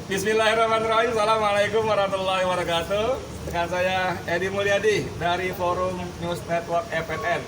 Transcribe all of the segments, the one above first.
Bismillahirrahmanirrahim. Assalamualaikum warahmatullahi wabarakatuh. Dengan saya Edi Mulyadi dari Forum News Network FNN.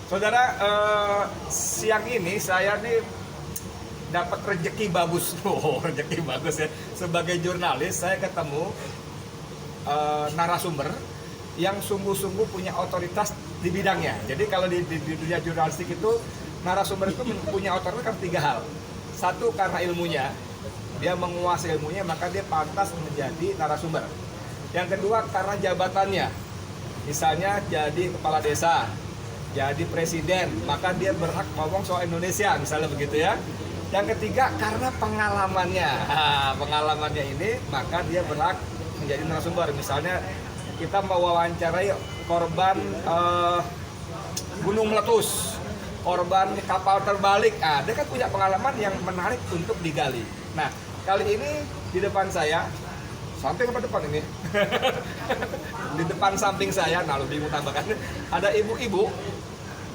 Saudara, siang ini saya nih dapat rezeki bagus. Rezeki bagus ya. Sebagai jurnalis saya ketemu narasumber yang sungguh-sungguh punya otoritas di bidangnya. Jadi kalau di dunia jurnalistik itu narasumber itu punya otoritas kan 3 hal. Satu, karena ilmunya, dia menguasai ilmunya, maka dia pantas menjadi narasumber. Yang kedua, karena jabatannya, misalnya jadi kepala desa, jadi presiden, maka dia berhak ngomong soal Indonesia, misalnya begitu ya. Yang ketiga, karena pengalamannya. Pengalamannya ini, maka dia berhak menjadi narasumber. Misalnya kita mau wawancarai korban gunung meletus, korban kapal terbalik. Dia kan punya pengalaman yang menarik untuk digali. Nah, kali ini di depan saya, samping apa depan ini? Di depan samping saya, nah lebih bingung tambahkan, ada ibu-ibu.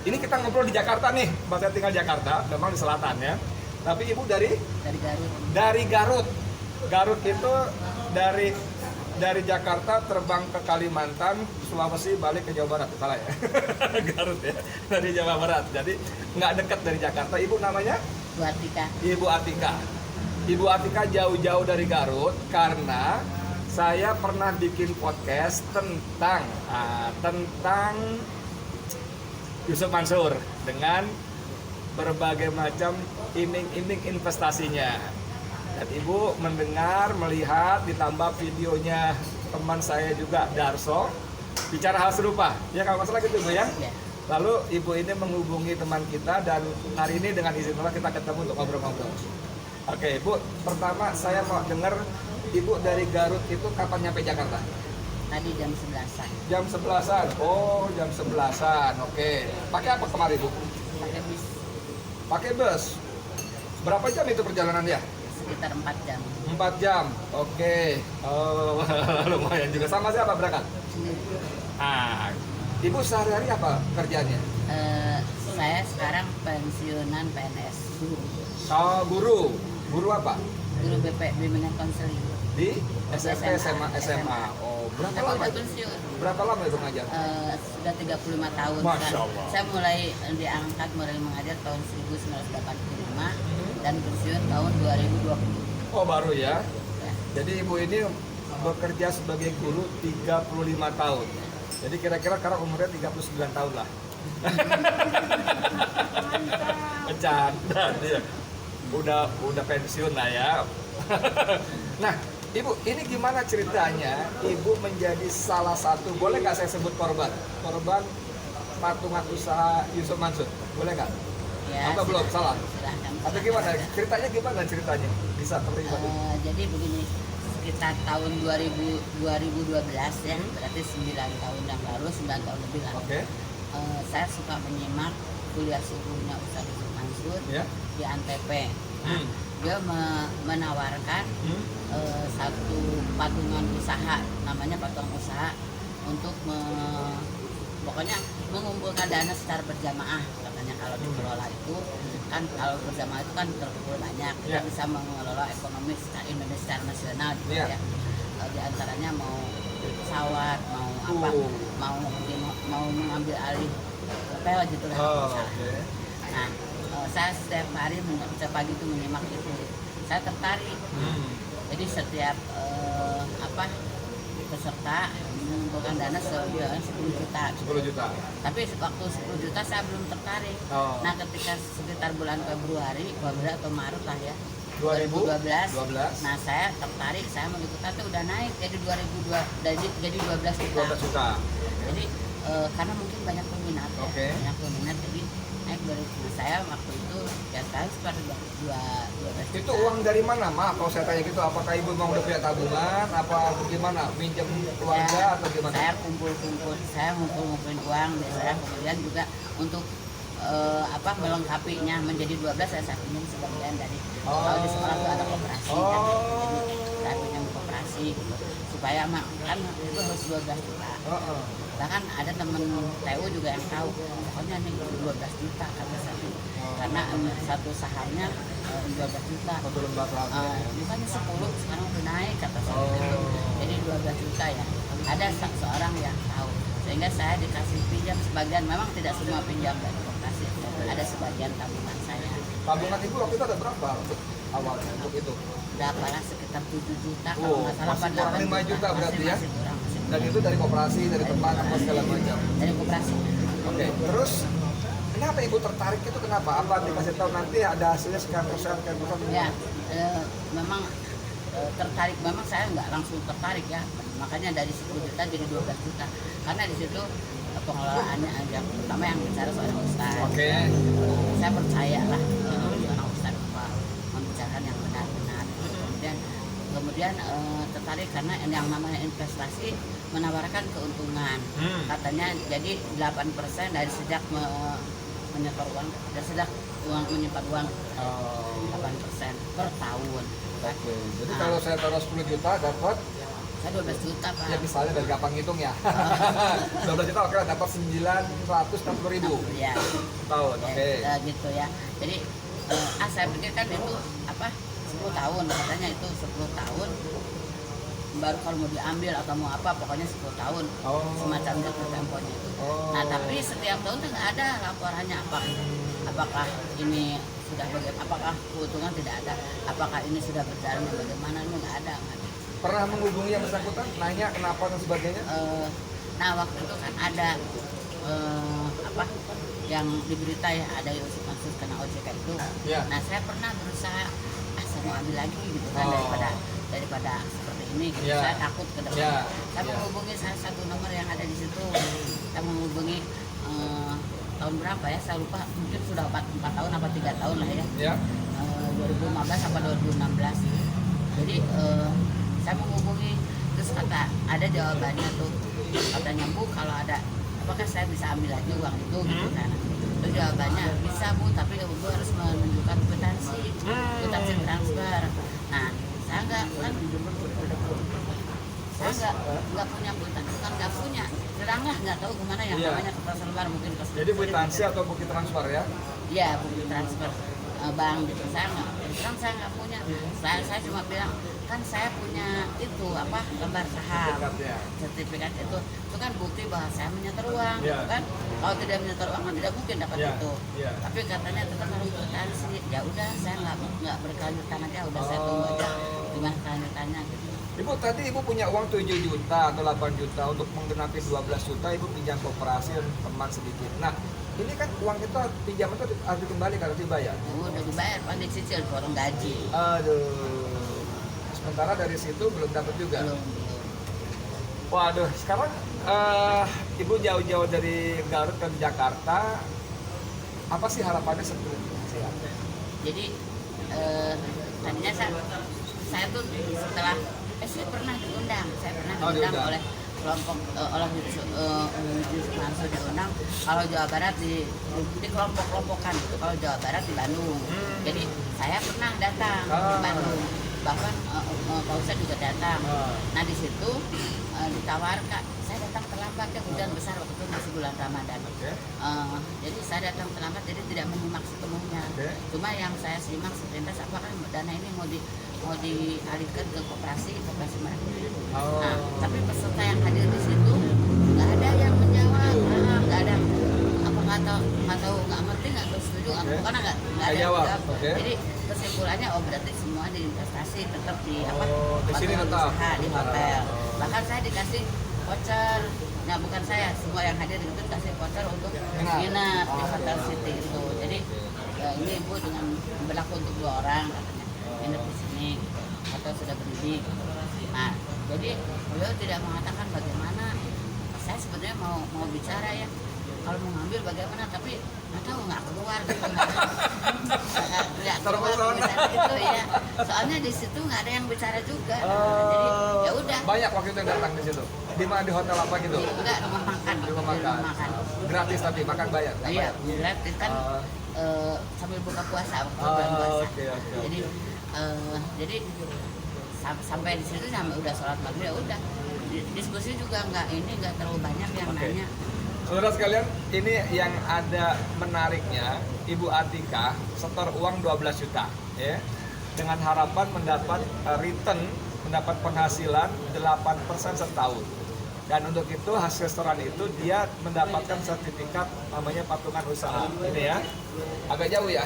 Ini kita ngobrol di Jakarta nih, saya tinggal di Jakarta, memang di selatan ya. Tapi ibu dari Garut. Dari Garut. Garut itu dari Jakarta terbang ke Kalimantan, Sulawesi, balik ke Jawa Barat, salah ya? Garut ya, dari Jawa Barat. Jadi nggak dekat dari Jakarta. Ibu namanya? Bu Atika. Ibu Atika. Ibu Atika jauh-jauh dari Garut karena saya pernah bikin podcast tentang Yusuf Mansur dengan berbagai macam iming-iming investasinya. Dan ibu mendengar, melihat, ditambah videonya teman saya juga Darso bicara hal serupa. Ya kalau masalah gitu ibu ya. Ya. Lalu ibu ini menghubungi teman kita dan hari ini dengan izin Allah kita ketemu untuk ngobrol-ngobrol. Oke, ibu, pertama saya mau dengar ibu dari Garut itu kapan nyampe Jakarta? Tadi jam 11-an. Jam 11-an. Oh, jam 11-an. Oke. Pakai apa kemarin, Bu? Pakai bis Pakai bus. Berapa jam itu perjalanannya? sekitar 4 jam. 4 jam. Oke. Oh, lumayan juga. Sama siapa berangkat? Sendiri. Ibu sehari-hari apa kerjanya? Saya sekarang pensiunan PNS. Oh, guru. Guru apa? Guru BP, bimbingan konseling. Di SMP, SMA. SMA. Oh, berapa Saya lama udah itu? pensiun. Berapa lama itu ngajar? Sudah 35 tahun. Masya Allah. Saya mulai diangkat mulai mengajar tahun 1985 dan pensiun tahun 2020. Oh, baru ya. Ya. Jadi ibu ini bekerja sebagai guru 35 tahun. Jadi kira-kira sekarang umurnya 39 tahun lah. Bercanda dia. Udah pensiun lah ya. Nah, ibu, ini gimana ceritanya ibu menjadi salah satu, boleh nggak saya sebut korban patungan usaha Yusuf Mansur? Boleh nggak? Ya, Apa belum? Salah? silahkan. Atau gimana? Ceritanya ceritanya? Bisa terlibat? Jadi begini, sekitar tahun 2012 ya, berarti 9 tahun yang lalu, 9 tahun lebih lah. Oke. Saya suka menyimak kuliah subuhnya Ustaz Yusuf Mansur Ya. di Antep. Nah, dia menawarkan satu patungan usaha, namanya patungan usaha untuk pokoknya mengumpulkan dana secara berjamaah. Katanya kalau dikelola itu kan, kalau berjamaah itu kan terkumpul banyak, kita bisa mengelola ekonomi Indonesia secara nasional gitu ya. Di antaranya mau pesawat, mau apa, mau mengambil alih pel gitu lah. Okay. Nah, saya setiap hari setiap pagi itu menyimak itu, saya tertarik. Jadi setiap peserta mengumpulkan dana sebulan 10 juta. 10 juta. Tapi waktu 10 juta saya belum tertarik. Nah, ketika sekitar bulan Februari atau Maret lah ya, 2012. Nah, saya tertarik, saya mengikuti itu udah naik jadi 12 juta. Jadi karena mungkin banyak peminat ya, banyak peminat, jadi naik dari saya waktu itu ya saya sekitar 12 juta. Itu uang dari mana, Mak? Kalau saya tanya gitu, apakah ibu memang udah punya tabungan, apa gimana? Minjem keluarga atau gimana? Saya ngumpulin uang, saya kemudian juga untuk melengkapinya menjadi 12 saya pinjam sebagian dari kalau di sekolah itu ada koperasi kan, jadi saya pinjam koperasi gitu, supaya kan itu harus 12 juta. Bahkan ada temen TU juga yang tahu, pokoknya nih 12 juta kata saya, karena satu sahamnya 12 juta. Satu lembar saham. Bukannya 10, sekarang udah naik kata saya gitu. Jadi 12 juta ya. Ada seorang yang tahu, sehingga saya dikasih pinjam sebagian. Memang tidak semua pinjam dari koperasi, ada sebagian tabungan saya. Tabungan ibu waktu itu ada berapa untuk awalnya untuk itu? Berapa lah, sekitar 7 juta kalau nggak salah, masih kurang 5 juta berarti ya? masih kurang. Dan itu dari koperasi, dari tempat apa segala macam. Dari koperasi. Oke, terus kenapa ibu tertarik itu kenapa? Apa dikasih tahu nanti ada hasilnya sekian persen? Ya, memang tertarik. Memang saya nggak langsung tertarik ya. Makanya dari 10 juta jadi 12 juta. Karena di situ pengelolaannya yang pertama yang bicara seorang ustaz. Oke. Saya percaya lah seorang ustaz membicarakan yang benar-benar. Kemudian tertarik karena yang namanya investasi menawarkan keuntungan. Katanya jadi 8% dari sejak menyetor uang, dari sejak menyimpan uang 8% per tahun. Oke, jadi kalau saya taruh 10 juta dapat, saya 12 juta Pak. ya misalnya dari gampang hitung ya. 12 juta oke lah, dapat 960.000 Ya. tahun. Oke. Gitu ya. Jadi saya pikir kan itu apa 10 tahun katanya, itu 10 tahun baru kalau mau diambil atau mau apa, pokoknya 10 tahun semacam itu temponya itu. Nah tapi setiap tahun tuh nggak ada laporannya apakah ini sudah bagaimana, apakah keuntungan tidak ada, apakah ini sudah berjalan bagaimana, ini nggak ada. Pernah menghubungi yang bersangkutan, nanya kenapa dan sebagainya? Nah waktu itu kan ada apa yang diberita ya, ada Yusuf Mansur kena OJK itu. Ya. Nah saya pernah berusaha saya mau ambil lagi gitu kan, daripada seperti ini gitu. Saya takut ke depan. Saya menghubungi salah satu nomor yang ada di situ. Saya menghubungi tahun berapa ya, saya lupa, mungkin sudah 4 tahun apa 3 tahun lah ya. 2015 apa 2016. Jadi saya menghubungi, terus kata ada jawabannya tuh, katanya Bu kalau ada apakah saya bisa ambil lagi uang itu gitu kan. Terus jawabannya bisa Bu, tapi Bu harus menunjukkan kwitansi transfer. Nah saya nggak punya kwitansi, bukan nggak punya, teranglah nggak tahu kemana yang namanya kertas lembar, mungkin kertas. Jadi kwitansi atau bukti transfer ya? Iya, bukti transfer bank gitu. Saya nggak punya. Saya cuma bilang kan saya punya itu apa, lembar saham, sertifikat itu kan bukti bahwa saya menyetor uang, kan? Kalau tidak menyetor uang kan tidak mungkin dapat itu. Tapi katanya tetap harus kwitansi. Ya udah, saya nggak berkelanjutan aja, udah saya tunggu aja gimana kelanjutannya gitu. Ibu tadi ibu punya uang 7 juta atau 8 juta untuk menggenapi 12 juta, ibu pinjam koperasi dan teman sedikit. Nah, ini kan uang kita pinjam itu harus dikembali kalau dibayar. Udah dibayar, pan dicicil orang gaji. Aduh. Sementara dari situ belum dapat juga. Belum. Waduh, sekarang ibu jauh-jauh dari Garut ke Jakarta, apa sih harapannya sebetulnya? Jadi tadinya saya tuh setelah saya pernah diundang oleh kelompok oleh Yusuf Mansur diundang kalau Jawa Barat di kelompok-kelompokan gitu, kalau Jawa Barat di Bandung. Jadi saya pernah datang di Bandung, bahkan Pak Ustadz juga datang. Nah di situ ditawarkan, saya datang terlambat ya, hujan besar waktu itu masih bulan Ramadan. Jadi saya datang terlambat, jadi tidak menyimak sepenuhnya. Cuma yang saya simak sepintas, apakah dana ini mau dialihkan ke koperasi mereka. Nah, tapi peserta yang hadir di situ nggak ada yang menjawab, nggak ada apa nggak ngerti, nggak setuju, karena nggak ada yang jawab. Jadi kesimpulannya berarti semua di investasi tetap di di sini tetap di hotel. Bahkan saya dikasih voucher, nah bukan saya, semua yang hadir itu dikasih voucher untuk nginep di Hotel City itu. Jadi ini Ibu dengan berlaku untuk 2 orang katanya, nginep di sini gitu. Hotel sudah berdiri. Nah, jadi beliau tidak mengatakan bagaimana. Saya sebenarnya mau bicara ya, kalau mau ngambil bagaimana, tapi nggak tahu, nggak keluar gitu. Nggak keluar bicara gitu ya. Soalnya di situ nggak ada yang bicara juga. Jadi ya udah. Banyak waktu itu yang datang di situ. Di mana, di hotel apa gitu? Enggak, rumah makan. Rumah makan. Gratis tapi makan bayar. Iya, gratis kan sambil buka puasa waktu bulan puasa. Jadi sampai di situ udah sholat maghrib ya udah. Diskusi juga nggak terlalu banyak yang nanya. Saudara sekalian, ini yang ada menariknya, Ibu Atika setor uang 12 juta ya, dengan harapan mendapat return mendapat penghasilan 8% setahun. Dan untuk itu hasil setoran itu dia mendapatkan sertifikat namanya patungan usaha. Ini ya, agak jauh ya.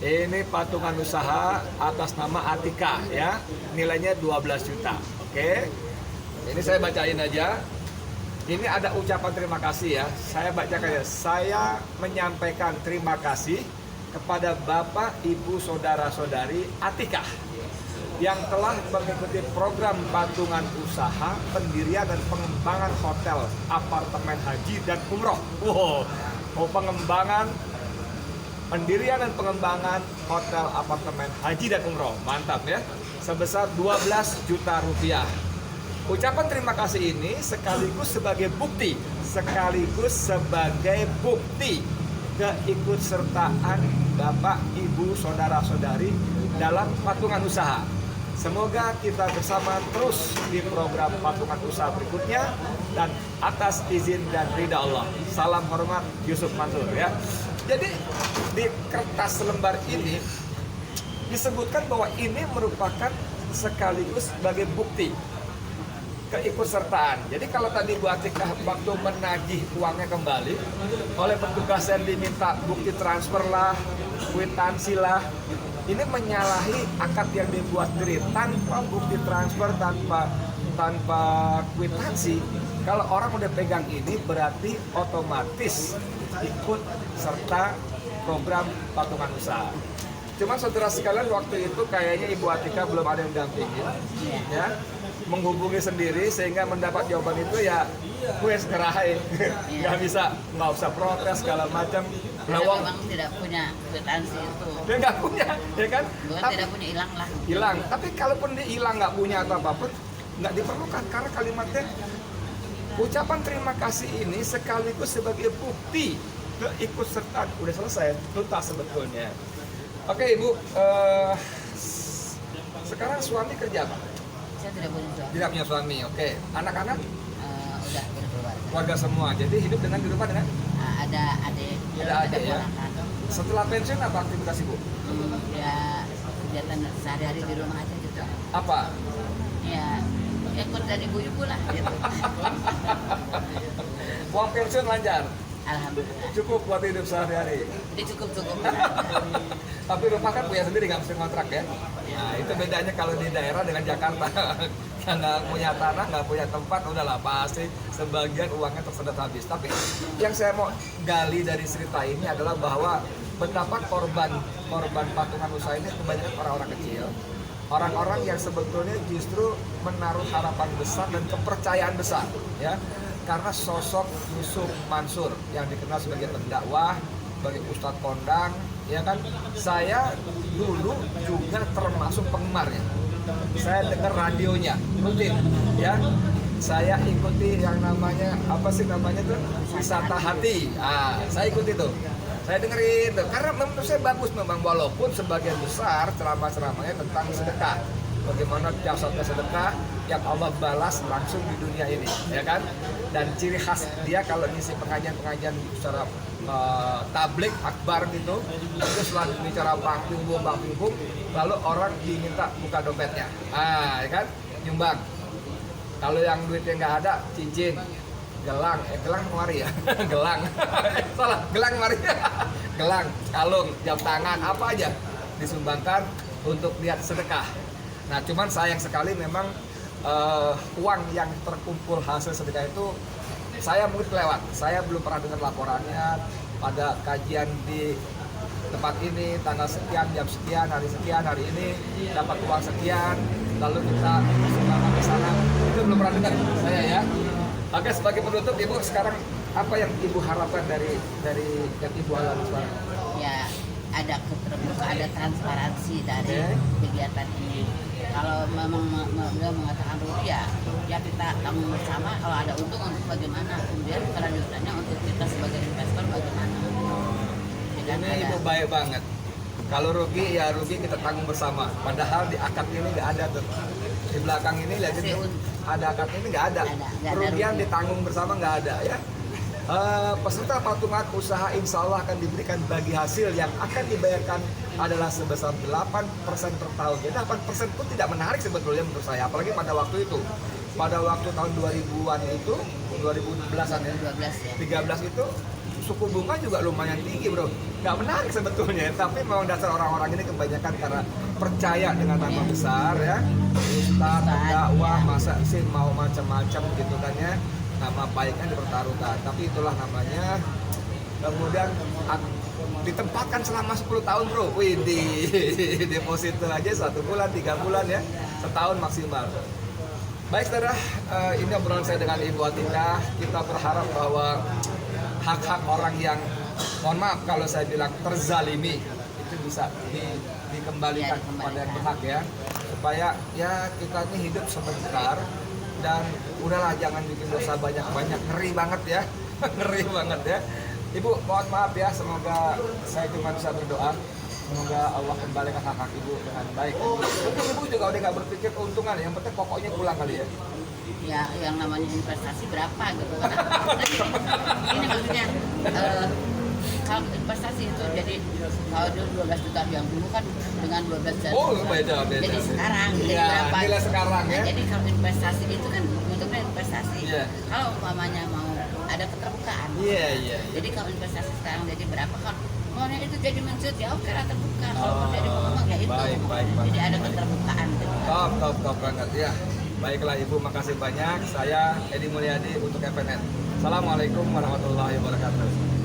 Ini patungan usaha atas nama Atika ya, nilainya 12 juta. Oke, ini saya bacain aja. Ini ada ucapan terima kasih ya. Saya bacakan ya. Saya menyampaikan terima kasih kepada Bapak, Ibu, Saudara-saudari Atika yang telah mengikuti program patungan usaha, pendirian dan pengembangan hotel, apartemen haji dan umroh. Wow, pengembangan, pendirian dan pengembangan hotel, apartemen haji dan umroh, mantap ya, sebesar 12 juta rupiah. Ucapan terima kasih ini sekaligus sebagai bukti keikutsertaan Bapak, Ibu, Saudara-saudari dalam patungan usaha. Semoga kita bersama terus di program patungan usaha berikutnya dan atas izin dan ridha Allah. Salam hormat Yusuf Mansur ya. Jadi di kertas lembar ini disebutkan bahwa ini merupakan sekaligus sebagai bukti keikutsertaan. Jadi kalau tadi Bu Atika waktu menagih uangnya kembali, oleh petugas yang diminta bukti transfer lah, kwitansi lah, ini menyalahi akad yang dibuat sendiri tanpa bukti transfer, tanpa kwitansi. Kalau orang udah pegang ini berarti otomatis ikut serta program patungan usaha. Cuman saudara sekalian waktu itu kayaknya Ibu Atika belum ada yang dampingin, ya, menghubungi sendiri sehingga mendapat jawaban itu ya wes ngerahin, nggak usah protes segala macam. Memang tidak punya kwitansi itu. Dia nggak punya, ya kan? Bukan tidak punya, hilang lah. Hilang. Tapi kalaupun dia hilang nggak punya atau apapun, nggak diperlukan karena kalimatnya ucapan terima kasih ini sekaligus sebagai bukti keikutsertaan. Udah selesai, tuntas sebetulnya. Oke Ibu, sekarang suami kerja apa? Saya tidak punya suami. Tidak punya suami, oke. Anak-anak? Udah berkeluarga. Keluarga semua, jadi hidup di rumah dengan? Ada adik. Ada adik ya? Setelah pensiun apa aktivitas Ibu? Ya kegiatan sehari-hari di rumah aja gitu. Apa? Ya ikut dari ibu-ibu lah gitu. Uang pensiun lancar? Alhamdulillah. Cukup buat hidup sehari-hari? Jadi cukup. Tapi rumah kan punya sendiri, nggak mesti kontrak ya? Nah itu bedanya kalau di daerah dengan Jakarta. Yang nggak punya tanah, nggak punya tempat, udahlah pasti sebagian uangnya tersedot habis. Tapi yang saya mau gali dari cerita ini adalah bahwa betapa korban patungan usaha ini kebanyakan orang-orang kecil, orang-orang yang sebetulnya justru menaruh harapan besar dan kepercayaan besar, ya, karena sosok Yusuf Mansur yang dikenal sebagai pendakwah, sebagai ustadz kondang, ya kan. Saya dulu juga termasuk penggemarnya. Saya dengar radionya rutin, ya. Saya ikuti yang namanya apa sih namanya tuh, Wisata Hati. Saya ikuti tuh. Saya dengerin tuh karena menurut saya bagus memang, walaupun sebagian besar ceramah-ceramahnya tentang sedekah. Bagaimana jasanya sedekah yang Allah balas langsung di dunia ini, ya kan? Dan ciri khas dia kalau ngisi pengajian-pengajian secara tablik akbar gitu, terus setelah bicara bang pinggung, lalu orang diminta buka dompetnya, ya kan, nyumbang. Kalau yang duitnya nggak ada, cincin, gelang kemari ya, gelang kemari, gelang, kalung, jam tangan, apa aja disumbangkan untuk niat sedekah. Nah, cuman sayang sekali memang uang yang terkumpul hasil sedekah itu saya mungkin kelewat. Saya belum pernah dengar laporannya pada kajian di tempat ini tanggal sekian, jam sekian, hari ini dapat uang sekian, lalu kita sumbangkan ke sana. Itu belum pernah dengar saya ya. Oke, sebagai penutup Ibu, sekarang apa yang Ibu harapkan dari yang Ibu alami sekarang? Ya, ada keterbukaan, ada transparansi dari kegiatan ini. Kalau memang beliau mengatakan rugi ya kita tanggung bersama. Kalau ada untung untuk bagaimana, kemudian kelanjutannya untuk kita sebagai investor bagaimana. Ini Ibu baik banget. Kalau rugi ya rugi, kita tanggung bersama. Padahal di akad ini nggak ada tuh. Di belakang ini lihat itu ada akad ini nggak ada. Kerugian ditanggung bersama nggak ada ya. Peserta patungan usaha insya Allah akan diberikan bagi hasil yang akan dibayarkan adalah sebesar 8% per tahun. Jadi 8% pun tidak menarik sebetulnya menurut saya, apalagi pada waktu itu. Pada waktu tahun 2000-an itu, 2012-an ya, 12 ya. 13 itu suku bunga juga lumayan tinggi bro. Nggak menarik sebetulnya, tapi memang dasar orang-orang ini kebanyakan karena percaya dengan nama besar ya. Ustadz, dakwah, masa sih mau macam-macam gitu kan ya. Nama baiknya dipertaruhkan, tapi itulah namanya. Kemudian ditempatkan selama 10 tahun bro. Wih, di deposito aja 1 bulan, 3 bulan ya, setahun maksimal. Baik saudara, ini obrolan saya dengan Ibu Atika. Kita berharap bahwa hak-hak orang yang, mohon maaf kalau saya bilang terzalimi, itu bisa dikembalikan kepada yang berhak ya, supaya ya kita ini hidup sebentar dan udahlah jangan bikin dosa banyak-banyak. Ngeri banget ya. Ngeri banget ya. Ibu mohon maaf ya, semoga saya cuma bisa berdoa semoga Allah kembalikan hak-hak ibu dengan baik. Mungkin ibu juga udah nggak berpikir keuntungan, yang penting pokoknya pulang kali ya. Ya, yang namanya investasi berapa gitu kan. Ini maksudnya kalau investasi itu jadi kalau dulu 12 juta yang dulu kan dengan 12 juta. Oh, beda. Jadi sekarang jadi Ya, berapa? nilai sekarang ya. Nah, jadi kalau investasi itu kan bentuknya investasi. Iya. Kalau umpamanya mau ada keterbukaan. Iya. Jadi kalau investasi sekarang jadi berapa, kalau maunya itu jadi mencut ya oke lah terbuka. Kalau Oh, jadi ngomong ya itu. baik. Jadi ada keterbukaan gitu. Top banget ya. Baiklah Ibu, makasih banyak. Saya Edi Mulyadi untuk FNN. Assalamualaikum warahmatullahi wabarakatuh.